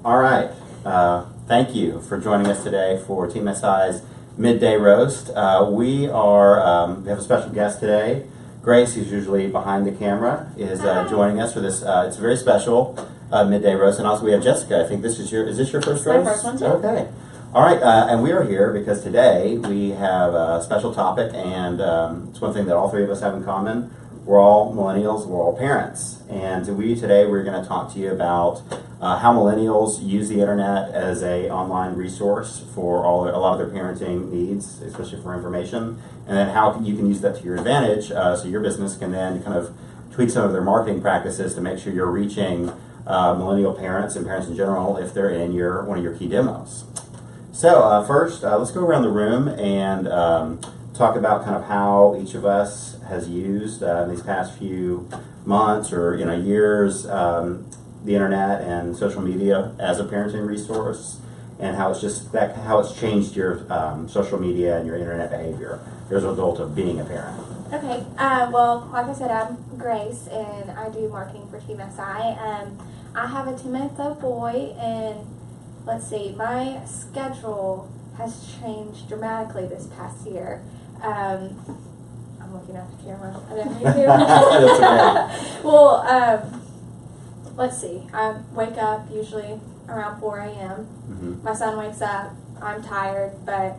All right. Thank you for joining us today for Team SI's Midday Roast. We have a special guest today. Grace, who's usually behind the camera, is joining us for this. It's a very special Midday Roast. And also we have Jessica. I think this is is this your first roast? My first one too. Okay. All right. And we are here because today we have a special topic, and it's one thing that all three of us have in common. We're all millennials, we're all parents. And today we're going to talk to you about how millennials use the internet as an online resource for a lot of their parenting needs, especially for information, and then how you can use that to your advantage so your business can then kind of tweak some of their marketing practices to make sure you're reaching millennial parents and parents in general if they're in one of your key demos. So first, let's go around the room and talk about kind of how each of us has used in these past few months or years the internet and social media as a parenting resource, and how it's changed your social media and your internet behavior as a result of being a parent. Okay. Well, like I said, I'm Grace, and I do marketing for Team SI. I have a 2-month-old boy, and let's see, my schedule has changed dramatically this past year. I'm looking at the camera. I didn't mean to. That's okay. Well, let's see. I wake up usually around 4 a.m. Mm-hmm. My son wakes up. I'm tired, but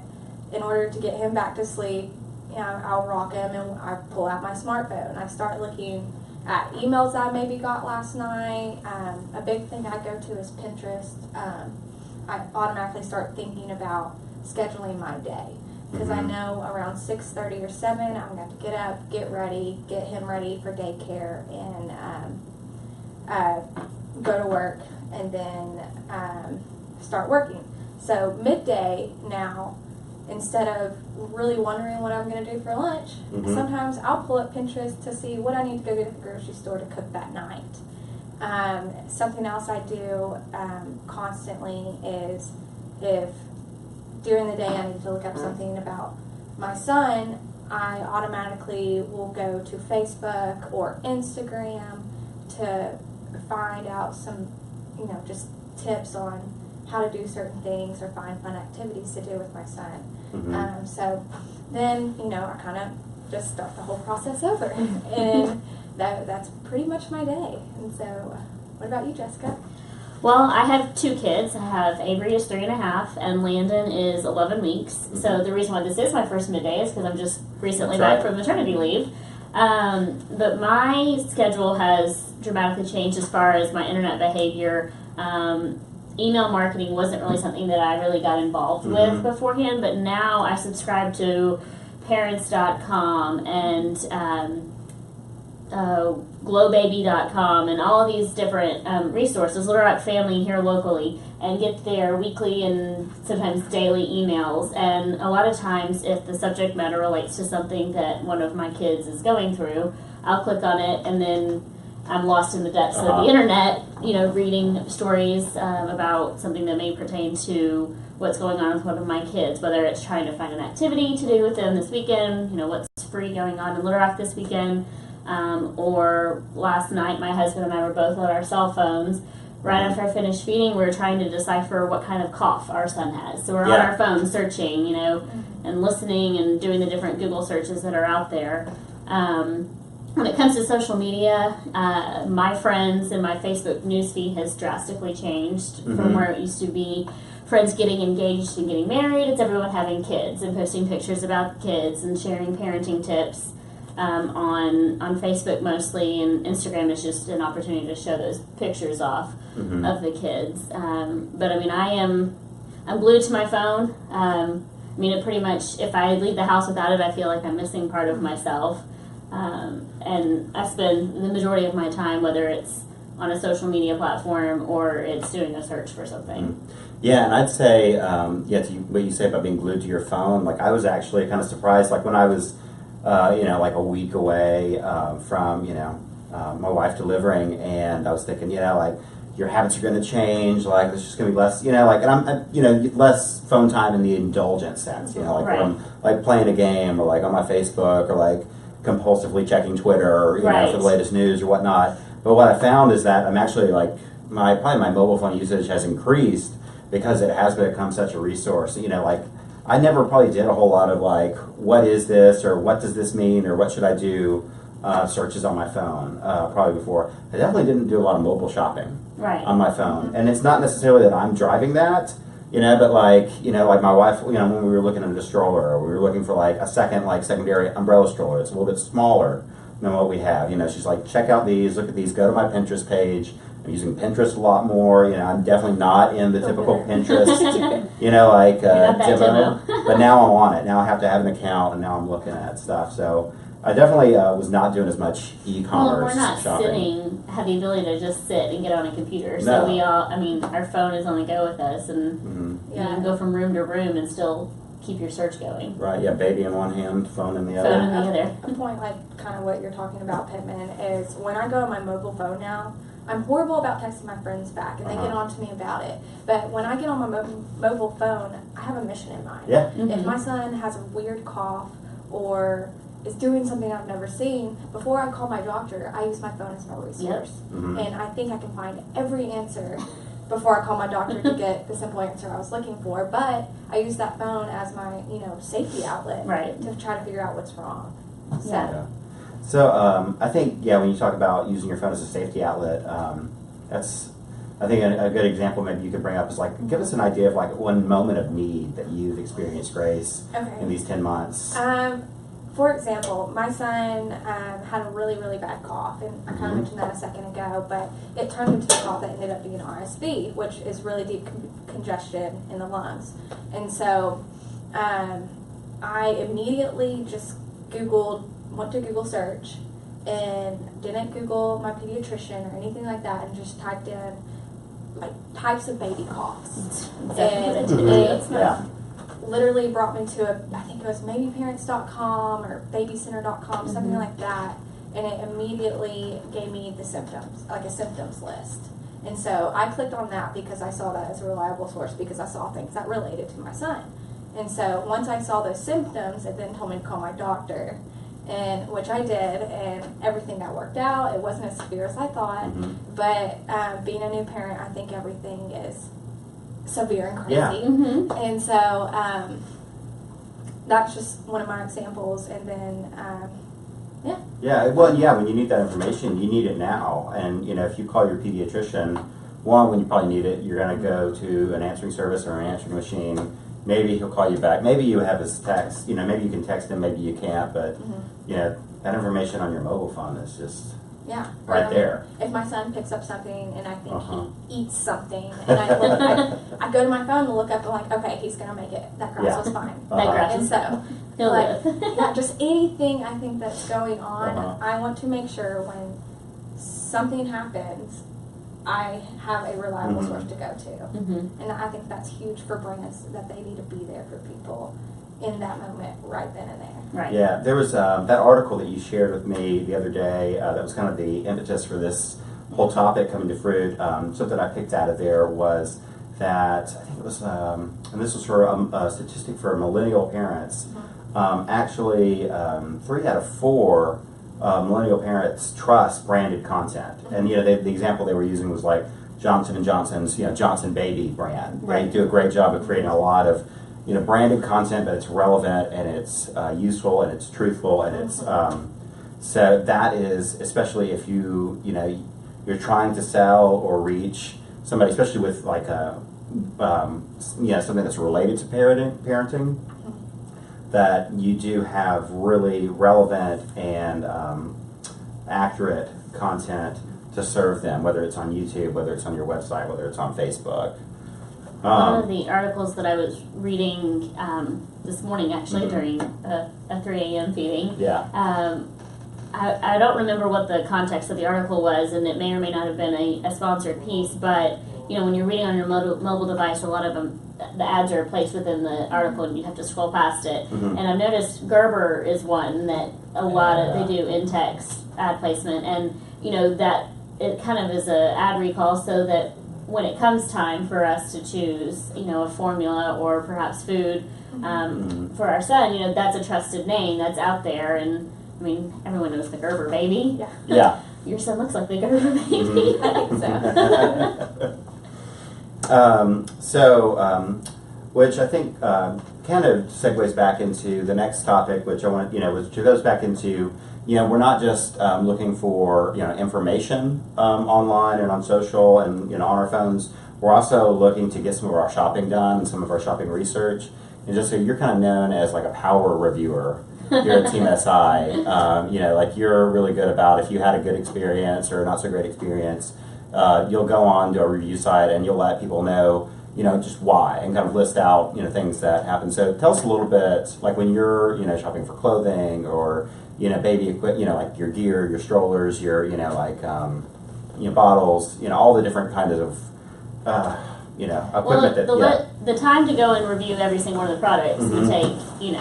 in order to get him back to sleep, I'll rock him and I pull out my smartphone. I start looking at emails I maybe got last night. A big thing I go to is Pinterest. I automatically start thinking about scheduling my day, because I know around 6:30 or 7 I'm going to have to get up, get ready, get him ready for daycare, and go to work, and then start working. So midday now, instead of really wondering what I'm going to do for lunch, sometimes I'll pull up Pinterest to see what I need to go get at the grocery store to cook that night. Something else I do constantly is, if during the day I need to look up something about my son, I automatically will go to Facebook or Instagram to find out some, just tips on how to do certain things or find fun activities to do with my son. So then, I kind of just start the whole process over. And that's pretty much my day. And so, what about you, Jessica? Well, I have 2 kids. I have Avery is 3.5 and Landon is 11 weeks. So the reason why this is my first midday is because I'm just recently back from maternity leave. But my schedule has dramatically changed as far as my internet behavior. Email marketing wasn't really something that I really got involved with beforehand, but now I subscribe to parents.com and glowbaby.com and all of these different resources. Little Rock Family here locally, and get their weekly and sometimes daily emails. And a lot of times, if the subject matter relates to something that one of my kids is going through, I'll click on it, and then I'm lost in the depths of the internet, reading stories about something that may pertain to what's going on with one of my kids, whether it's trying to find an activity to do with them this weekend, what's free going on in Little Rock this weekend. Or last night, my husband and I were both on our cell phones. Right after I finished feeding, we were trying to decipher what kind of cough our son has. So we're on our phones searching, and listening and doing the different Google searches that are out there. When it comes to social media, my friends and my Facebook newsfeed has drastically changed from where it used to be. Friends getting engaged and getting married. It's everyone having kids and posting pictures about the kids and sharing parenting tips. On Facebook mostly, and Instagram is just an opportunity to show those pictures off of the kids. But I'm glued to my phone. It pretty much, if I leave the house without it, I feel like I'm missing part of myself. And I spend the majority of my time, whether it's on a social media platform or it's doing a search for something. Yeah, and I'd say, to what you say about being glued to your phone, like I was actually kind of surprised, like when I was like a week away from, my wife delivering, and I was thinking, like your habits are going to change, like there's just going to be less, and I'm, less phone time in the indulgent sense, like when I'm like playing a game or like on my Facebook or like compulsively checking Twitter, or, for the latest news or whatnot. But what I found is that I'm actually like probably my mobile phone usage has increased because it has become such a resource. You know, like I never probably did a whole lot of like, what is this, or what does this mean, or what should I do, searches on my phone, probably before. I definitely didn't do a lot of mobile shopping on my phone. And it's not necessarily that I'm driving that, you know, but like, you know, like my wife, you know, when we were looking at a stroller, or we were looking for like a secondary umbrella stroller, it's a little bit smaller than what we have. You know, she's like, check out these, look at these, go to my Pinterest page. I'm using Pinterest a lot more. You know, I'm definitely not in the typical Pinterest, you know, like demo. But now I'm on it. Now I have to have an account, and now I'm looking at stuff. So I definitely was not doing as much e-commerce Well, we're not shopping. have the ability to just sit and get on a computer. So No. we all, I mean, our phone is on the go with us, and you can go from room to room and still keep your search going. Right, yeah, baby in one hand, phone in the Phone other. in the other. A point like kind of what you're talking about, Pittman, is when I go on my mobile phone now, I'm horrible about texting my friends back, and they get on to me about it. But when I get on my mobile phone, I have a mission in mind. Yeah. If my son has a weird cough or is doing something I've never seen, before I call my doctor, I use my phone as my resource. And I think I can find every answer before I call my doctor to get the simple answer I was looking for. But I use that phone as my, you know, safety outlet to try to figure out what's wrong. So. Yeah. So I think, yeah, when you talk about using your phone as a safety outlet, that's, I think a good example maybe you could bring up is like, give us an idea of like one moment of need that you've experienced, Grace, in these 10 months. For example, my son had a really, really bad cough, and I kind of mentioned that a second ago, but it turned into a cough that ended up being RSV, which is really deep congestion in the lungs. And so I immediately just went to Google search and didn't Google my pediatrician or anything like that, and just typed in like types of baby coughs. And it literally brought me to I think it was maybeparents.com or babycenter.com, something like that, and it immediately gave me the symptoms, like a symptoms list. And so I clicked on that because I saw that as a reliable source, because I saw things that related to my son. And so once I saw those symptoms, it then told me to call my doctor, and which I did, and everything that worked out. It wasn't as severe as I thought, but being a new parent, I think everything is severe and crazy. And so that's just one of my examples. And then when you need that information, you need it now. And you know, if you call your pediatrician, one, when you probably need it, you're going to go to an answering service or an answering machine. Maybe he'll call you back. Maybe you have his text. You know, maybe you can text him. Maybe you can't. But you know, that information on your mobile phone is just right there. If my son picks up something and I think he eats something, and I go to my phone to look up, and like, okay, he's gonna make it. That grass was fine. That grass and so, just anything I think that's going on, I want to make sure when something happens, I have a reliable source to go to. And I think that's huge for brands, that they need to be there for people in that moment, right then and there. Right. Yeah, there was that article that you shared with me the other day that was kind of the impetus for this whole topic coming to fruit. Something I picked out of there was that, I think it was, and this was for a statistic for millennial parents. Actually, 3 out of 4 millennial parents trust branded content. And you know, the example they were using was like Johnson & Johnson's, you know, Johnson Baby brand. They do a great job of creating a lot of, you know, branded content, but it's relevant and it's useful and it's truthful, and it's so that is, especially if you know, you're trying to sell or reach somebody, especially with like a you know, something that's related to parenting, that you do have really relevant and accurate content to serve them, whether it's on YouTube, whether it's on your website, whether it's on Facebook. One of the articles that I was reading this morning, actually, during a 3 a.m. feeding, I don't remember what the context of the article was, and it may or may not have been a sponsored piece, but you know, when you're reading on your mobile device, a lot of them, the ads are placed within the article, and you have to scroll past it. And I've noticed Gerber is one that a lot of, they do in-text ad placement, and you know, that it kind of is a ad recall, so that when it comes time for us to choose, you know, a formula or perhaps food for our son, you know, that's a trusted name that's out there, and I mean, everyone knows the Gerber baby. your son looks like they could have a baby. I think so. Which I think kind of segues back into the next topic, which I want, which goes back into, we're not just looking for, information online and on social and, on our phones. We're also looking to get some of our shopping done and some of our shopping research. And just so you're kind of known as like a power reviewer here at Team SI. Like you're really good about if you had a good experience or a not so great experience, you'll go on to a review site and you'll let people know, just why, and kind of list out, things that happen. So tell us a little bit, like when you're, shopping for clothing or, baby equipment, like your gear, your strollers, your, bottles, all the different kinds of, equipment the time to go and review every single one of the products would take,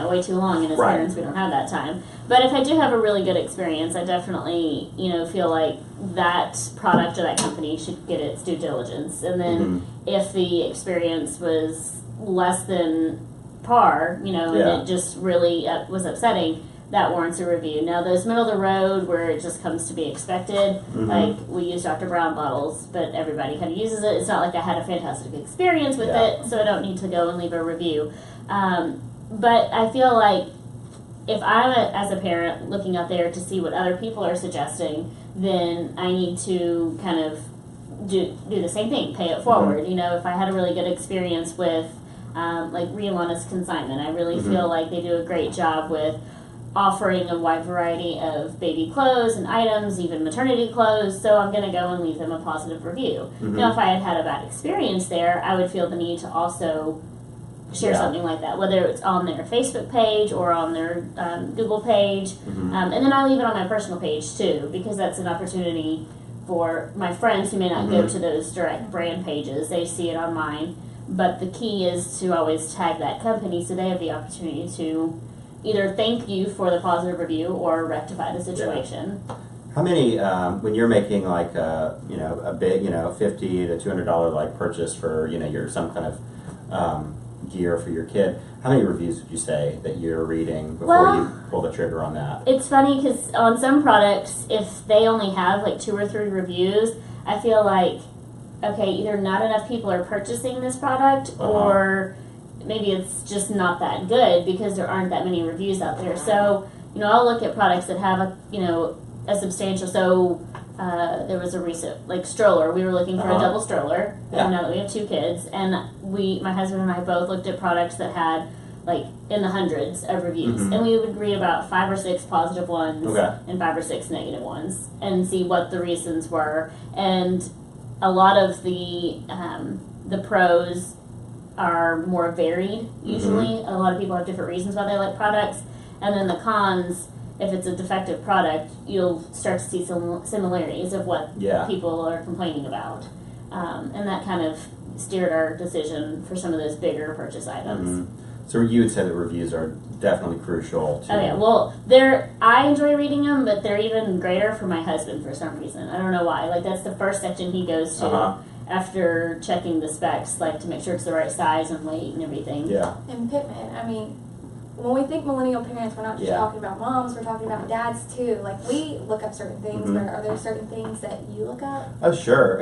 way too long, and as parents we don't have that time. But if I do have a really good experience, I definitely, feel like that product or that company should get its due diligence. And then if the experience was less than par, and it just really was upsetting, that warrants a review. Now, those middle of the road where it just comes to be expected, like we use Dr. Brown bottles, but everybody kind of uses it. It's not like I had a fantastic experience with it, so I don't need to go and leave a review. But I feel like if I'm as a parent looking out there to see what other people are suggesting, then I need to kind of do the same thing, pay it forward. If I had a really good experience with like Riawana's Consignment, I really feel like they do a great job with offering a wide variety of baby clothes and items, even maternity clothes, so I'm going to go and leave them a positive review. Now, if I had had a bad experience there, I would feel the need to also share something like that, whether it's on their Facebook page or on their Google page, and then I leave it on my personal page too, because that's an opportunity for my friends who may not go to those direct brand pages. They see it on mine, but the key is to always tag that company so they have the opportunity to either thank you for the positive review or rectify the situation. How many, when you're making like a big, $50 to $200 like purchase for, your some kind of gear for your kid, how many reviews would you say that you're reading before you pull the trigger on that? It's funny because on some products, if they only have like 2 or 3 reviews, I feel like, okay, either not enough people are purchasing this product or maybe it's just not that good because there aren't that many reviews out there. So, I'll look at products that have a substantial, there was a recent, like, stroller. We were looking for a double stroller, and now that we have 2 kids, and my husband and I both looked at products that had, like, in the hundreds of reviews, and we would read about 5 or 6 positive ones and 5 or 6 negative ones, and see what the reasons were. And a lot of the pros are more varied, usually. A lot of people have different reasons why they like products. And then the cons, if it's a defective product, you'll start to see some similarities of what people are complaining about. And that kind of steered our decision for some of those bigger purchase items. So you would say that reviews are definitely crucial to... Oh yeah, well, I enjoy reading them, but they're even greater for my husband for some reason. I don't know why. Like, that's the first section he goes to after checking the specs, like to make sure it's the right size and weight and everything. Yeah. And Pittman, I mean, when we think millennial parents, we're not just talking about moms, we're talking about dads too. Like, we look up certain things, but are there certain things that you look up? Oh, sure.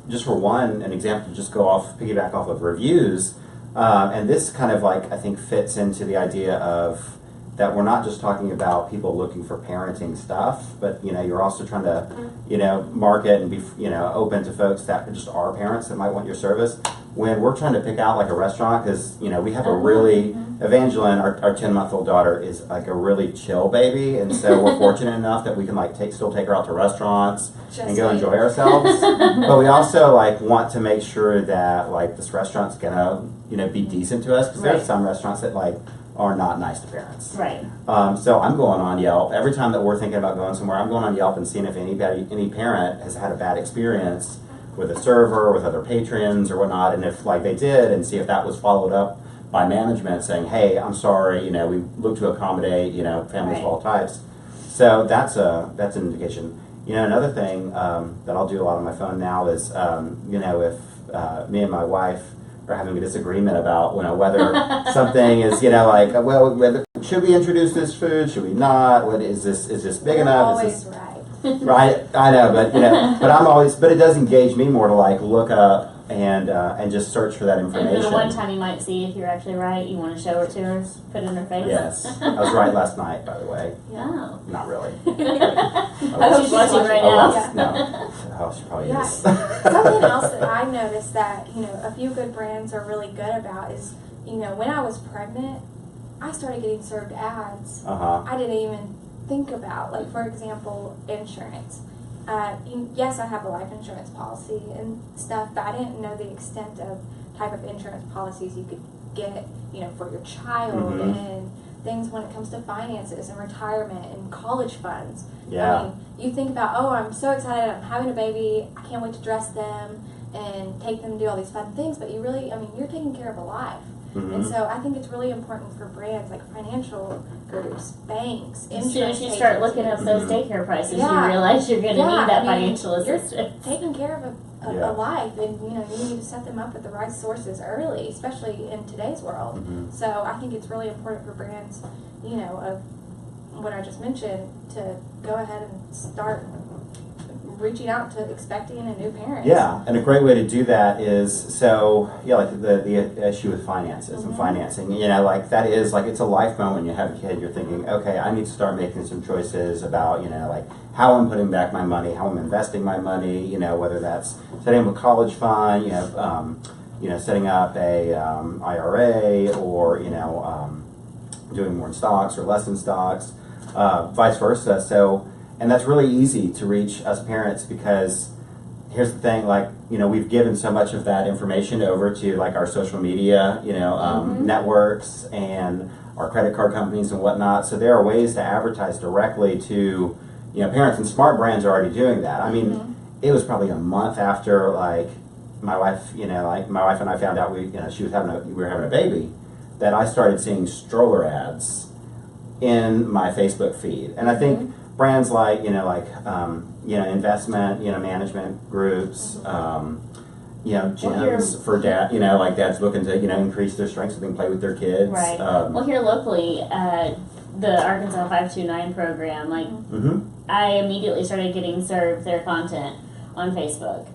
Just for an example, to just piggyback off of reviews, and this kind of I think fits into the idea of that we're not just talking about people looking for parenting stuff, but you're also trying to market and be open to folks that just are parents that might want your service. When we're trying to pick out like a restaurant, because we have a really Evangeline, our 10-month-old daughter, is like a really chill baby, and so we're fortunate enough that we can still take her out to restaurants and go enjoy ourselves. But we also want to make sure that this restaurant's gonna be decent to us, because there are some restaurants that are not nice to parents. Right. So I'm going on Yelp. Every time that we're thinking about going somewhere, I'm going on Yelp and seeing if any parent has had a bad experience with a server, with other patrons or whatnot, and if they did, and see if that was followed up by management saying, hey, I'm sorry, we look to accommodate, families of all types. So that's an indication. Another thing that I'll do a lot on my phone now is, if me and my wife are having a disagreement about whether something is whether should we introduce this food, should we not? What is this big enough? Always right. Right, I know, but but it does engage me more to like look up and just search for that And information. then the one time you might see if you're actually right, you want to show it to her, put it in her face. Yes, I was right last night, by the way. Oh. Not really. I hope she's watching right Oh, now. no. Oh, she probably Yeah. is. Something else that I noticed that, a few good brands are really good about is, when I was pregnant, I started getting served ads I didn't even think about. Like, for example, insurance. Yes, I have a life insurance policy and stuff, but I didn't know the extent of type of insurance policies you could get, for your child and things when it comes to finances and retirement and college funds. Yeah. I mean, you think about, oh, I'm so excited, I'm having a baby, I can't wait to dress them and take them to do all these fun things, but you're taking care of a life. And so I think it's really important for brands like financial groups, banks, insurance. As soon as you start looking up those daycare prices, you Yeah. realize you're going to need that financial you're assistance. taking care of a life, and you need to set them up with the right sources early, especially in today's world. So I think it's really important for brands, of what I just mentioned, to go ahead and start reaching out to expecting and new parents. Yeah, and a great way to do that is like the issue with finances and financing. Like that is like it's a life moment when you have a kid. You're thinking, okay, I need to start making some choices about like how I'm putting back my money, how I'm investing my money. Whether that's setting up a college fund, setting up a IRA, or doing more in stocks or less in stocks, vice versa. So. And that's really easy to reach us parents because here's the thing, like, we've given so much of that information over to like our social media, networks and our credit card companies and whatnot. So there are ways to advertise directly to, parents, and smart brands are already doing that. I mean, it was probably a month after like my wife and I found out we were having a baby that I started seeing stroller ads in my Facebook feed. And I think brands like investment management groups, gyms for dad, like dads looking to increase their strength so they can play with their kids. Right. Well, here locally, the Arkansas 529 program, like I immediately started getting served their content on Facebook.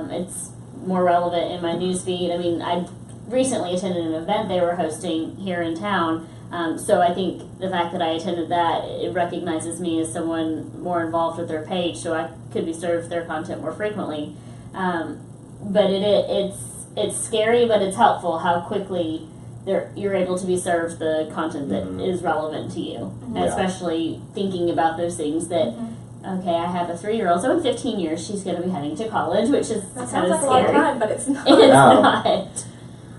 It's more relevant in my news feed. I mean, I recently attended an event they were hosting here in town. So I think the fact that I attended that, it recognizes me as someone more involved with their page, so I could be served their content more frequently. But it's scary, but it's helpful how quickly you're able to be served the content that is relevant to you, especially thinking about those things that. Okay, I have a 3-year-old, so in 15 years she's going to be heading to college, which is that kind sounds of like scary. a long time, but it's not. It's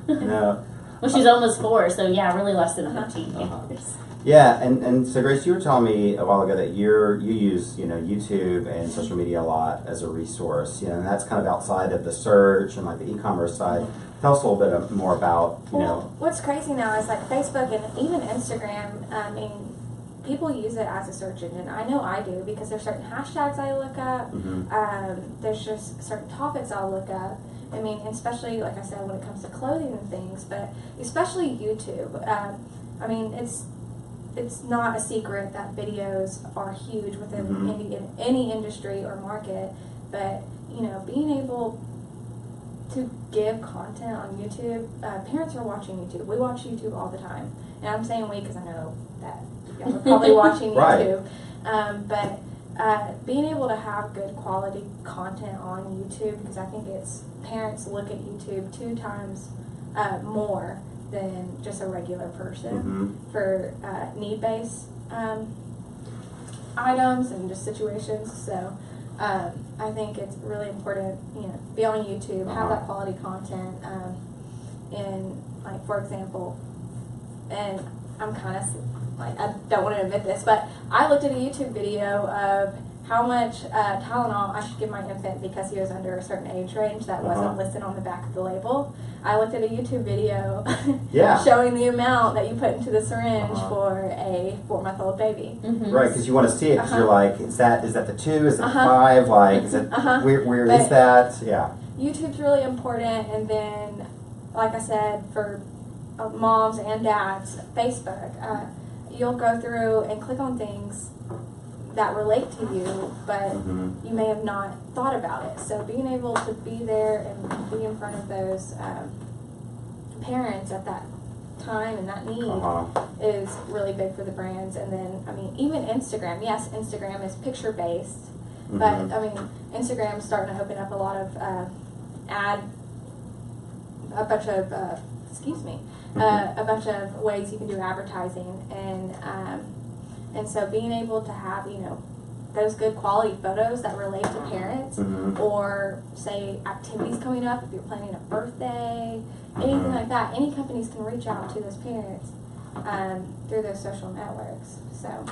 not. No. Well, she's almost 4, so yeah, really less than 15 years. Yeah, and so Grace, you were telling me a while ago that you use YouTube and social media a lot as a resource, and that's kind of outside of the search and like the e-commerce side. Tell us a little bit more about What's crazy now is like Facebook and even Instagram. I mean, people use it as a search engine. I know I do because there's certain hashtags I look up. There's just certain topics I'll look up. I mean, especially, like I said, when it comes to clothing and things, but especially YouTube. I mean, it's not a secret that videos are huge within any industry or market, but, being able to give content on YouTube, parents are watching YouTube. We watch YouTube all the time. And I'm saying we because I know that y'all are probably watching YouTube. But being able to have good quality content on YouTube, because I think parents look at YouTube 2 times more than just a regular person for need-based items and just situations. So I think it's really important, be on YouTube, have that quality content, and like, for example, and I'm kind of like, I don't want to admit this, but I looked at a YouTube video of how much Tylenol I should give my infant because he was under a certain age range that wasn't listed on the back of the label. I looked at a YouTube video showing the amount that you put into the syringe for a 4-month-old baby. Right, because you want to see it, because you're like, is that the 2? Is it the 5? Like, is it where is that? Yeah. YouTube's really important, and then, like I said, for moms and dads, Facebook. You'll go through and click on things that relate to you, but Mm-hmm. you may have not thought about it. So being able to be there and be in front of those parents at that time and that need is really big for the brands. And then, I mean, even Instagram. Yes, Instagram is picture based, but I mean, Instagram's starting to open up a lot of a bunch of ways you can do advertising, and so being able to have, you know, those good quality photos that relate to parents, or say activities coming up, if you're planning a birthday, anything like that, any companies can reach out to those parents through those social networks. So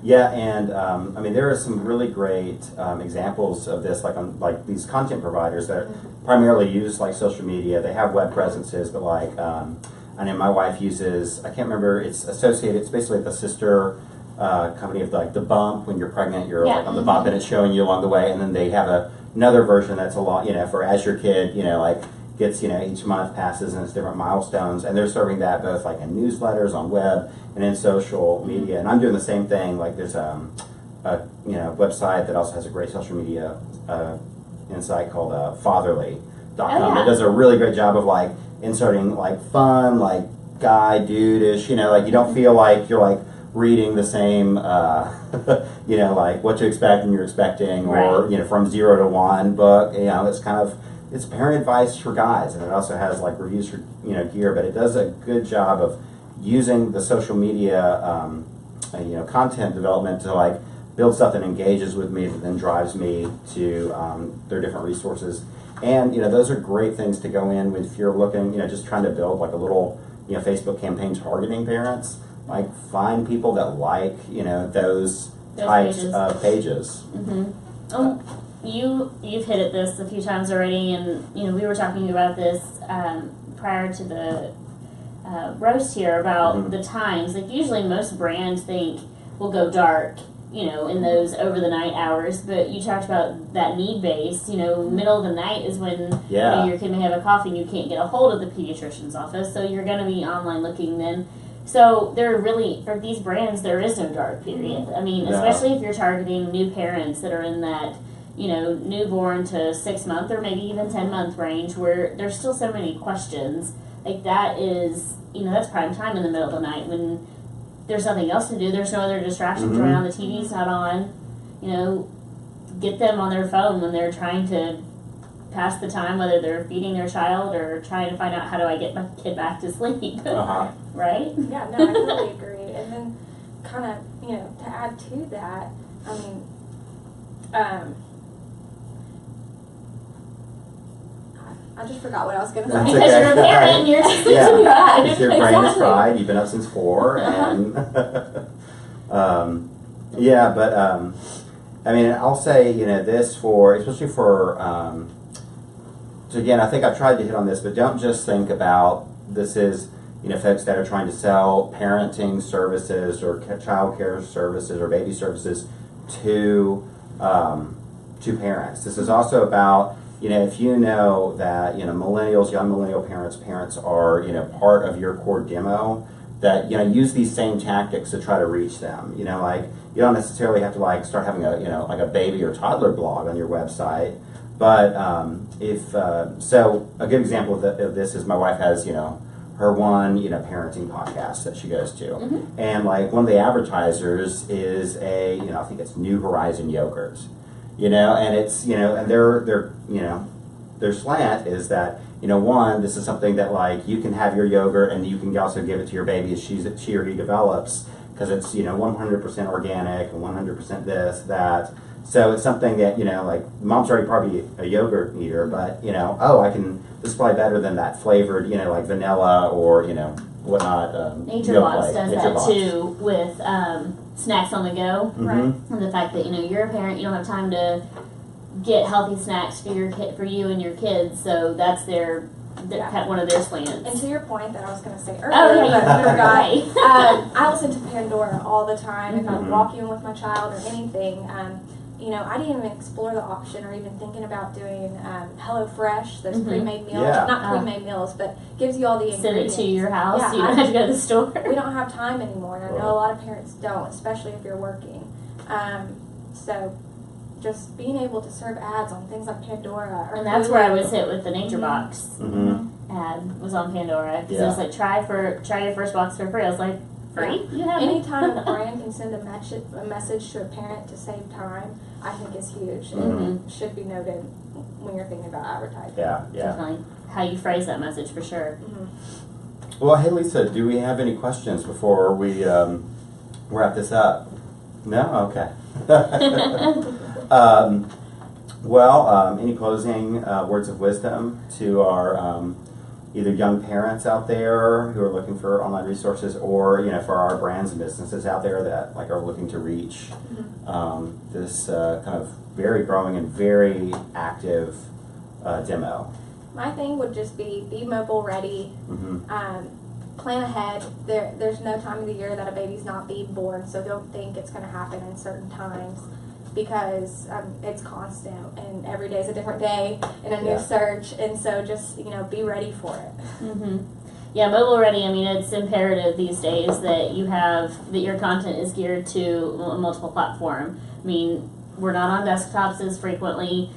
yeah, and I mean, there are some really great examples of this, like these content providers that primarily use like social media. They have web presences, but like I know my wife uses, I can't remember, it's associated, it's basically the sister company of like the Bump. When you're pregnant, you're like on the bump and it's showing you along the way, and then they have another version that's a lot, you know, for as your kid, you know, like gets, you know, each month passes and it's different milestones, and they're serving that both like in newsletters, on web, and in social media. And I'm doing the same thing. Like there's a you know, website that also has a great social media insight called fatherly.com. It does a really great job of like inserting like fun, like guy, dude-ish, you know, like you don't feel like you're like reading the same you know, like What to Expect When You're Expecting, or you know, From 0 to 1 book. You know, it's kind of, it's parent advice for guys, and it also has like reviews for, you know, gear, but it does a good job of using the social media you know, content development to like build stuff that engages with me, that then drives me to their different resources. And you know, those are great things to go in with if you're looking, you know, just trying to build like a little, you know, Facebook campaign targeting parents. Like find people that like, you know, those types of pages. You've hit at this a few times already, and you know, we were talking about this prior to the roast here about the times. Like usually most brands think will go dark, you know, in those over the night hours, but you talked about that need based, you know, middle of the night is when you know, your kid may have a cough and you can't get a hold of the pediatrician's office, so you're going to be online looking then. So there really, for these brands, there is no dark period. I mean, especially if you're targeting new parents that are in that, you know, newborn to 6 month or maybe even 10-month range, where there's still so many questions. Like that is, you know, that's prime time in the middle of the night when there's nothing else to do. There's no other distractions around. The TV's not on. You know, get them on their phone when they're trying to pass the time, whether they're feeding their child or trying to find out how do I get my kid back to sleep. Right? Yeah, no, I totally agree. And then kind of, you know, to add to that, I mean, I just forgot what I was going to say. Because you're a parent and you're just If your brain is fried, you've been up since 4, and yeah, but I mean, I'll say, you know, this for, especially for, so again, I think I've tried to hit on this, but don't just think about this is, you know, folks that are trying to sell parenting services or child care services or baby services to parents. This is also about, you know, if you know that, you know, millennials, young millennial parents are, you know, part of your core demo, that, you know, use these same tactics to try to reach them. You know, like, you don't necessarily have to like start having a, you know, like a baby or toddler blog on your website, but so a good example of this is my wife has, you know, her one, you know, parenting podcast that she goes to, and like one of the advertisers is a, you know, I think it's New Horizon yogurt, you know, and it's, you know, and their you know, their slant is that, you know, one, this is something that like you can have your yogurt and you can also give it to your baby as she or he develops, because it's, you know, 100% organic and 100% this, that. So it's something that, you know, like mom's already probably a yogurt eater, but, you know, oh, this is probably better than that flavored, you know, like vanilla or, you know, whatnot. Nature Box does that too with snacks on the go. Right. And the fact that, you know, you're a parent, you don't have time to get healthy snacks for your kid, for you and your kids, so that's their one of their slants. And to your point that I was going to say earlier, I listen to Pandora all the time if I'm walking with my child or anything. You know, I didn't even explore the option or even thinking about doing HelloFresh, those pre-made meals. Not pre-made meals, but gives you all the ingredients. Send it to your house. You don't have to go to the store. We don't have time anymore, and I know a lot of parents don't, especially if you're working. So just being able to serve ads on things like Pandora. Or And that's where I was hit with the Nature Box Mm-hmm. ad, was on Pandora. Because it Yeah. was like, try your first box for free. I was like, free? You have Anytime a brand can send a message to a parent to save time, I think is huge and should be noted when you're thinking about advertising. Yeah, yeah. Definitely. How you phrase that message for sure. Well, hey Lisa, do we have any questions before we wrap this up? No? Okay. Any closing words of wisdom to our either young parents out there who are looking for online resources, or for our brands and businesses out there that are looking to reach this kind of very growing and very active demo? My thing would just be mobile ready. Plan ahead. There's no time of the year that a baby's not being born, so don't think it's going to happen in certain times, because it's constant and every day is a different day and a new search, and so just be ready for it. Yeah, mobile ready. I mean, it's imperative these days that your content is geared to a multiple platform. I mean, we're not on desktops as frequently.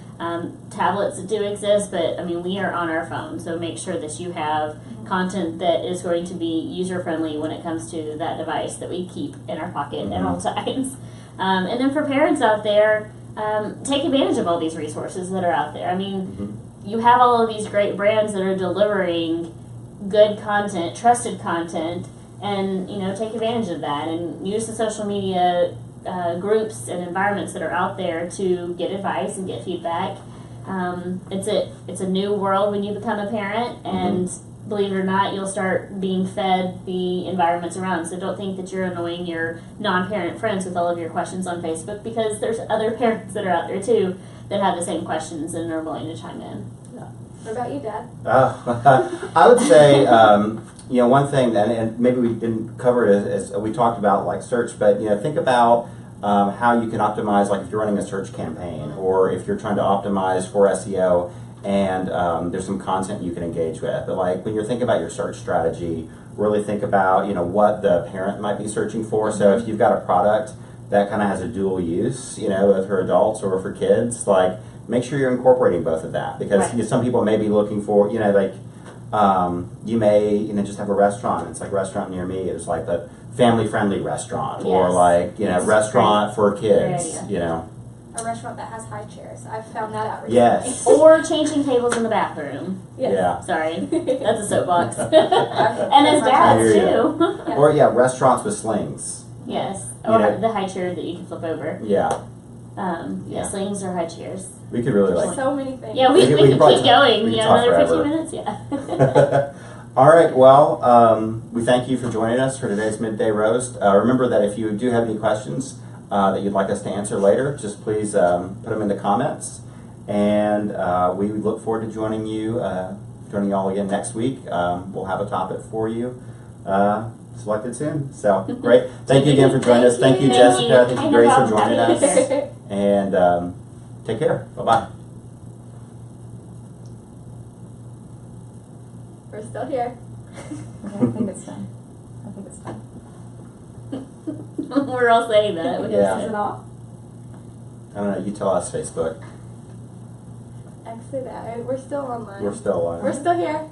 Tablets do exist, but I mean, we are on our phone, so make sure that you have content that is going to be user friendly when it comes to that device that we keep in our pocket at all times. And then for parents out there, take advantage of all these resources that are out there. I mean, you have all of these great brands that are delivering good content, trusted content, and take advantage of that and use the social media groups and environments that are out there to get advice and get feedback. It's a new world when you become a parent, and believe it or not, you'll start being fed the environments around. So don't think that you're annoying your non-parent friends with all of your questions on Facebook, because there's other parents that are out there too that have the same questions and are willing to chime in. What about you, Dad? I would say, one thing, and maybe we didn't cover it as we talked about search, but think about how you can optimize, if you're running a search campaign, or if you're trying to optimize for SEO, and there's some content you can engage with. But when you're thinking about your search strategy, really think about what the parent might be searching for. So if you've got a product that kind of has a dual use, whether for adults or for kids, make sure you're incorporating both of that, because some people may be looking for, you may just have a restaurant. It's restaurant near me. It's the family-friendly restaurant, or restaurant for kids. A restaurant that has high chairs. I've found that out recently. Yes. Or changing tables in the bathroom. Yes. Yeah. Sorry, that's a soapbox. And as dads too. Or restaurants with slings. Yes. Or the high chair that you can flip over. Yeah. Slings or high chairs. We could really so many things. Yeah, we could keep going. We could talk another forever. 15 minutes. Yeah. All right. Well, we thank you for joining us for today's Midday Roast. Remember that if you do have any questions that you'd like us to answer later, just please put them in the comments, and we look forward to joining you all again next week. We'll have a topic for you selected soon. So great. Thank you again for joining us. Thank you, Jessica. Thank you, Grace, for joining us. And take care. Bye-bye. We're still here. Okay, I think it's done. We're all saying that. Yeah. Is it off? I don't know. You tell us, Facebook. Exit out. We're still online. We're still on. We're still here.